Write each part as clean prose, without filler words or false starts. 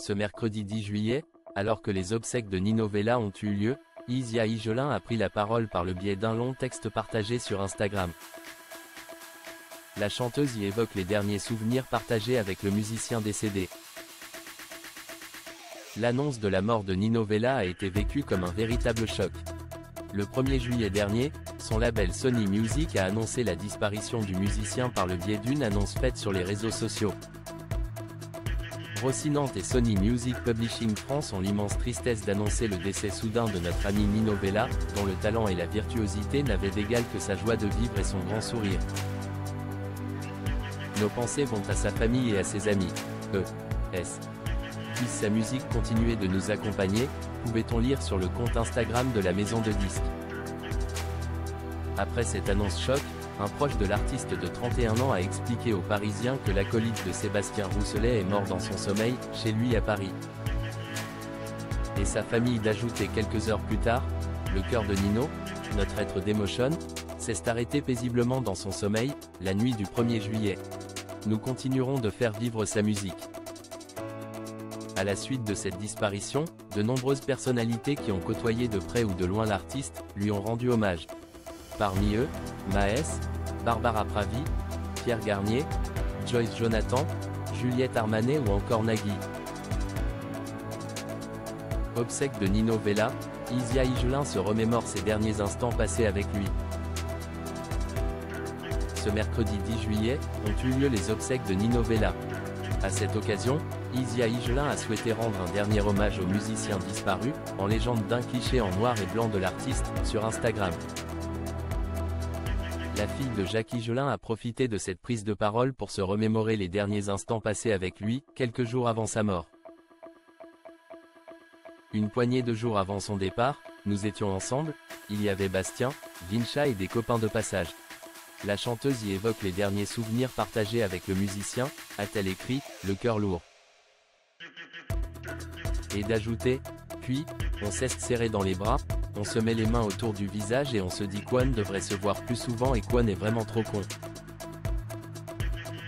Ce mercredi 10 juillet, alors que les obsèques de Nino Vella ont eu lieu, Isia Higelin a pris la parole par le biais d'un long texte partagé sur Instagram. La chanteuse y évoque les derniers souvenirs partagés avec le musicien décédé. L'annonce de la mort de Nino Vella a été vécue comme un véritable choc. Le 1er juillet dernier, son label Sony Music a annoncé la disparition du musicien par le biais d'une annonce faite sur les réseaux sociaux. Rocinante et Sony Music Publishing France ont l'immense tristesse d'annoncer le décès soudain de notre ami Nino Vella, dont le talent et la virtuosité n'avaient d'égal que sa joie de vivre et son grand sourire. Nos pensées vont à sa famille et à ses amis. Puisse sa musique continuer de nous accompagner, pouvait-on lire sur le compte Instagram de la maison de disques. Après cette annonce choc, un proche de l'artiste de 31 ans a expliqué aux Parisiens que l'acolyte de Sébastien Rousselet est mort dans son sommeil, chez lui à Paris. Et sa famille d'ajouter quelques heures plus tard, le cœur de Nino, notre être d'émotion, s'est arrêté paisiblement dans son sommeil, la nuit du 1er juillet. Nous continuerons de faire vivre sa musique. À la suite de cette disparition, de nombreuses personnalités qui ont côtoyé de près ou de loin l'artiste, lui ont rendu hommage. Parmi eux, Maes, Barbara Pravi, Pierre Garnier, Joyce Jonathan, Juliette Armanet ou encore Nagui. Obsèques de Nino Vella, Isia Higelin se remémore ses derniers instants passés avec lui. Ce mercredi 10 juillet, ont eu lieu les obsèques de Nino Vella. À cette occasion, Isia Higelin a souhaité rendre un dernier hommage au musicien disparu, en légende d'un cliché en noir et blanc de l'artiste, sur Instagram. La fille de Jacques Higelin a profité de cette prise de parole pour se remémorer les derniers instants passés avec lui, quelques jours avant sa mort. Une poignée de jours avant son départ, nous étions ensemble, il y avait Bastien, Vincha et des copains de passage. La chanteuse y évoque les derniers souvenirs partagés avec le musicien, a-t-elle écrit, le cœur lourd. Et d'ajouter, puis, on s'est serré dans les bras, on se met les mains autour du visage et on se dit qu'One devrait se voir plus souvent et qu'One est vraiment trop con.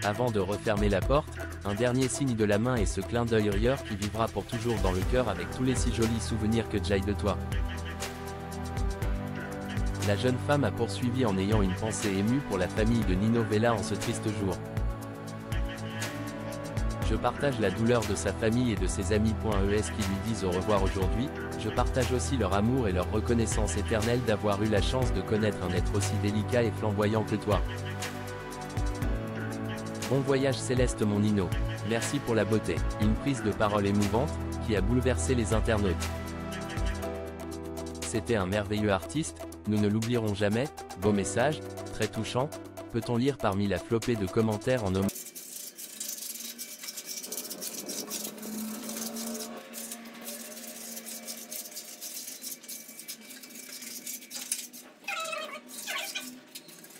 Avant de refermer la porte, un dernier signe de la main et ce clin d'œil rieur qui vivra pour toujours dans le cœur avec tous les si jolis souvenirs que j'aille de toi. La jeune femme a poursuivi en ayant une pensée émue pour la famille de Nino Vella en ce triste jour. Je partage la douleur de sa famille et de ses amis. Qui lui disent au revoir aujourd'hui, je partage aussi leur amour et leur reconnaissance éternelle d'avoir eu la chance de connaître un être aussi délicat et flamboyant que toi. Bon voyage céleste mon Nino, merci pour la beauté. Une prise de parole émouvante, qui a bouleversé les internautes. C'était un merveilleux artiste, nous ne l'oublierons jamais, beau message, très touchant, peut-on lire parmi la flopée de commentaires en hommage.